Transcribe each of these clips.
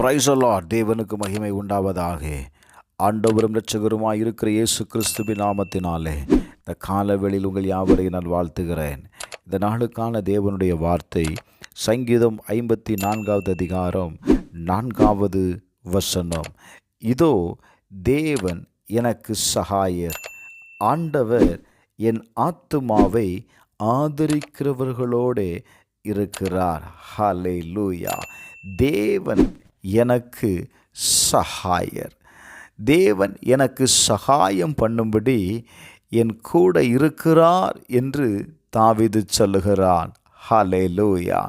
Praise the Lord. தேவனுக்கு மகிமை உண்டாவதாக. ஆண்டவரும் இரட்சகருமாய் இருக்கிற இயேசு கிறிஸ்துவின் நாமத்தினாலே இந்த காலவெளியில் உங்கள் யாவரையும் நான் வாழ்த்துகிறேன். இந்த நாளுக்கான தேவனுடைய வார்த்தை சங்கீதம் 54வது அதிகாரம் 4வது வசனம். இதோ தேவன் எனக்கு சகாயர், ஆண்டவர் என் ஆத்துமாவை ஆதரிக்கிறவர்களோடு இருக்கிறார். ஹல்லேலூயா. தேவன் எனக்கு சகாயர். தேவன் எனக்கு சகாயம் பண்ணும்படி என் கூட இருக்கிறார் என்று தாவீது சொல்லுகிறான். ஹல்லேலூயா.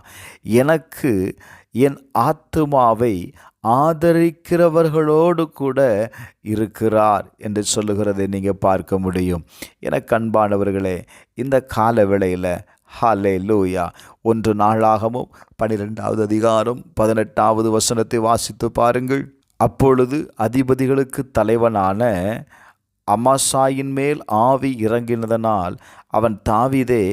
எனக்கு என் ஆத்துமாவை ஆதரிக்கிறவர்களோடு கூட இருக்கிறார் என்று சொல்லுகிறதை நீங்கள் பார்க்க முடியும். எனக்கு அன்பானவர்களே, இந்த கால வேளையில் ஹல்லேலூயா 1 நாளாகமும் 12வது அதிகாரம் 18வது வசனத்தை வாசித்து பாருங்கள். அப்பொழுது அதிபதிகளுக்கு தலைவனான அமாசாயின் மேல் ஆவி இறங்கினதனால் அவன் தாவீதே,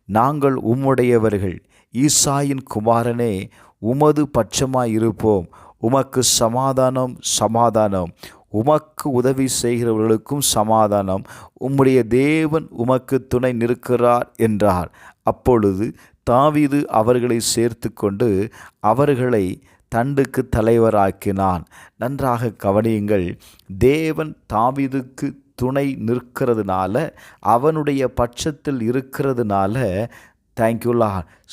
நாங்கள் உம்முடையவர்கள், ஈசாயின் குமாரனே, உமது பட்சமாயிருப்போம். உமக்கு சமாதானம், சமாதானம். உமக்கு உதவி செய்கிறவர்களுக்கும் சமாதானம். உம்முடைய தேவன் உமக்கு துணை நிற்கிறார் என்றார். அப்பொழுது தாவீது அவர்களை சேர்த்து கொண்டு அவர்களை தண்டுக்கு தலைவராக்கினான். நன்றாக கவனியுங்கள். தேவன் தாவீதுக்கு துணை நிற்கிறதுனால, அவனுடைய பட்சத்தில் இருக்கிறதுனால, தேங்க்யூலா,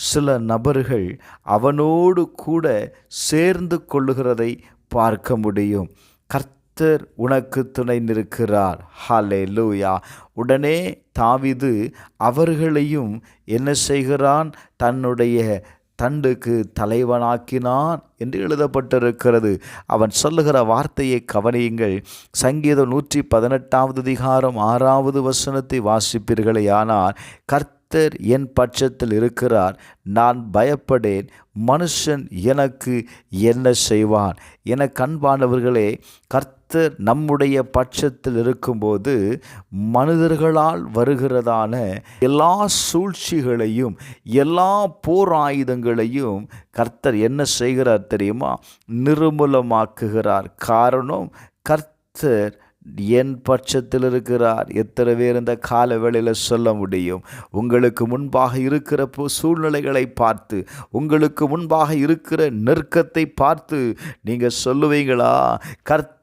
சில நபர்கள் அவனோடு கூட சேர்ந்து கொள்ளுகிறதை பார்க்க முடியும். கர்த்தர் உனக்கு துணை நிற்கிறார். ஹல்லேலூயா. உடனே தாவீது அவர்களையும் என்ன செய்கிறான்? தன்னுடைய தண்டுக்கு தலைவனாக்கினான் என்று எழுதப்பட்டிருக்கிறது. அவன் சொல்லுகிற வார்த்தையை கவனியுங்கள். சங்கீதம் 118வது அதிகாரம் 6வது வசனத்தை வாசிப்பீர்களேயானால், கர்த்தர் என் பட்சத்தில் இருக்கிறார், நான் பயப்படேன், மனுஷன் எனக்கு என்ன செய்வான்? என அன்பானவர்களே, கர்த்தர் நம்முடைய பட்சத்தில் இருக்கும்போது மனிதர்களால் வருகிறதான எல்லா சூழ்ச்சிகளையும் எல்லா போர் ஆயுதங்களையும் கர்த்தர் என்ன செய்கிறார் தெரியுமா? நிர்மூலமாக்குகிறார். காரணம், கர்த்தர் என் பட்சத்தில் இருக்கிறார். எத்தனை பேர் இந்த கால வேளையில் சொல்ல முடியும்? உங்களுக்கு முன்பாக இருக்கிற சூழ்நிலைகளை பார்த்து, உங்களுக்கு முன்பாக இருக்கிற நெருக்கத்தை பார்த்து நீங்கள் சொல்லுவீங்களா? கர்த்தர்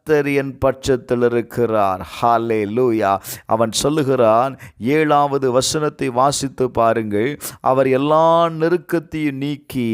என் பட்சத்தில் இருக்கிறார். ஹல்லேலூயா. அவன் சொல்லுகிறான், 7வது வசனத்தை வாசித்து பாருங்கள். அவர் எல்லா நெருக்கத்தையும் நீக்கி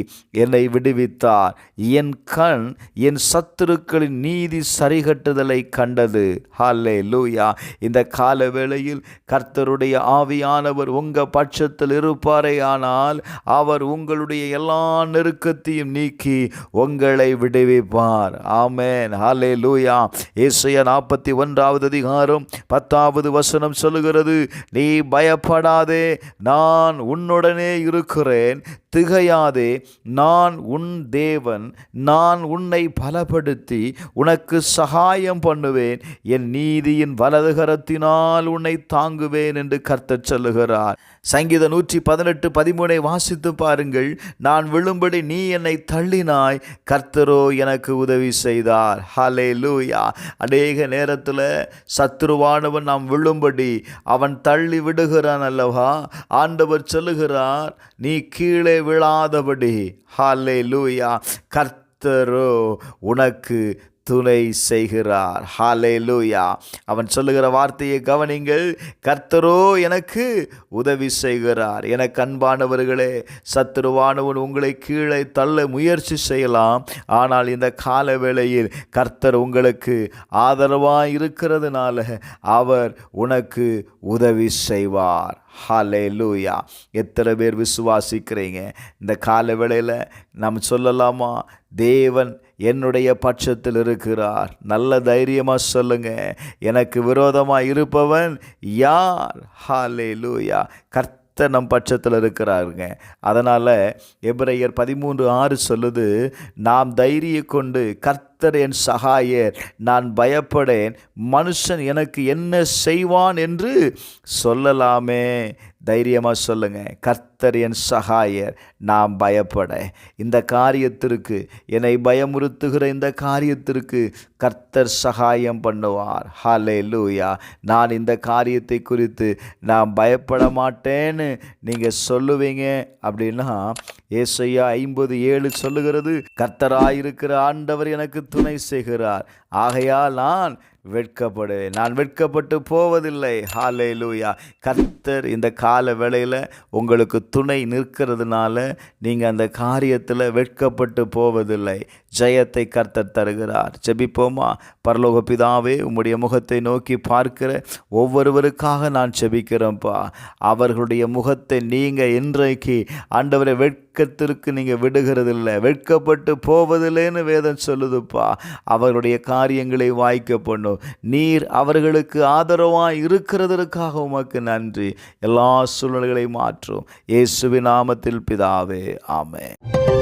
என்னை விடுவித்தார். என் கண் என் சத்துருக்களின் நீதி சரிகட்டுதலை கண்டது. ஹல்லேலூயா. இந்த கால வேளையில் கர்த்தருடைய ஆவியானவர் உங்கள் பட்சத்தில் இருப்பாரே ஆனால், அவர் உங்களுடைய எல்லா நெருக்கத்தையும் நீக்கி உங்களை விடுவிப்பார். ஆமென். ஹல்லேலூயா. ஏசாயா 41வது அதிகாரம் 10வது வசனம் சொல்லுகிறது, நீ பயப்படாதே, நான் உன்னுடனே இருக்கிறேன், திகையாதே, நான் உன் தேவன், நான் உன்னை பலப்படுத்தி உனக்கு சகாயம் பண்ணுவேன், என் நீதியின் வலதுகரத்தினால் உன்னை தாங்குவேன் என்று கர்த்தர் சொல்லுகிறார். சங்கீதம் 118:13 வாசித்து பாருங்கள். நான் விழும்படி நீ என்னை தள்ளினாய், கர்த்தரோ எனக்கு உதவி செய்தார். ஹல்லேலூயா. அநேக நேரத்தில் சத்துருவானவன் நாம் விழும்படி அவன் தள்ளி விடுகிறான் அல்லவா? ஆண்டவர் சொல்லுகிறார், நீ கீழே விழாதபடி. ஹல்லேலூயா. கர்த்தரோ உனக்கு துணை செய்கிறார். ஹல்லேலூயா. அவன் சொல்லுகிற வார்த்தையை கவனிங்கள். கர்த்தரோ எனக்கு உதவி செய்கிறார். எனக்கு அன்பானவர்களே, சத்துருவானவன் உங்களை கீழே தள்ள முயற்சி செய்யலாம். ஆனால் இந்த கால வேளையில் கர்த்தர் உங்களுக்கு ஆதரவாக இருக்கிறதுனால அவர் உனக்கு உதவி செய்வார். ஹல்லேலூயா. எத்தனை பேர் விசுவாசிக்கிறீங்க? இந்த கால வேளையில் நாம் சொல்லலாமா? தேவன் என்னுடைய பட்சத்தில் இருக்கிறார். நல்ல தைரியமாக சொல்லுங்க. எனக்கு விரோதமாக இருப்பவன் யார்? ஹல்லேலூயா. கர்த்தர் நம் பட்சத்தில் இருக்கிறாருங்க. அதனால் எபிரெயர் 13:6 சொல்லுது, நாம் தைரியம் கொண்டு கர்த்தர் கர்த்தர் என் சகாயர், நான் பயப்படேன், மனுஷன் எனக்கு என்ன செய்வான் என்று சொல்லலாமே. தைரியமாக சொல்லுங்க, கர்த்தர் என் சகாயர், நான் பயப்பட. இந்த காரியத்திற்கு, என்னை பயமுறுத்துகிற இந்த காரியத்திற்கு கர்த்தர் சகாயம் பண்ணுவார். ஹல்லேலூயா. நான் இந்த காரியத்தை குறித்து நான் பயப்பட மாட்டேன்னு நீங்கள் சொல்லுவீங்க அப்படின்னா ஏசாயா 50:7 சொல்லுகிறது, கர்த்தராயிருக்கிற ஆண்டவர் எனக்கு துணை செய்கிறார், ஆகையால் நான் வெட்கப்படுவேன், நான் வெட்கப்பட்டு போவதில்லை. ஹல்லேலூயா. கர்த்தர் இந்த கால வேளையில் உங்களுக்கு துணை நிற்கிறதுனால நீங்கள் அந்த காரியத்தில் வெட்கப்பட்டு போவதில்லை. ஜெயத்தை கர்த்தர் தருகிறார். ஜெபிப்போமா? பரலோக பிதாவே, உம்முடைய முகத்தை நோக்கி பார்க்கிற ஒவ்வொருவருக்காக நான் ஜெபிக்கிறேன்ப்பா. அவர்களுடைய முகத்தை நீங்கள் இன்றைக்கு ஆண்டவரை வெட்கத்திற்கு நீங்கள் விடுகிறதில்லை, வெட்கப்பட்டு போவதில்லைன்னு வேதம் சொல்லுதுப்பா. அவர்களுடைய காரியங்களை வாய்க்க பண்ணும். நீர் அவர்களுக்கு ஆதரவாக இருக்கிறதற்காக உமக்கு நன்றி. எல்லா சூழ்நிலைகளையும் மாற்றும். இயேசுவின் நாமத்தில் பிதாவே, ஆமென்.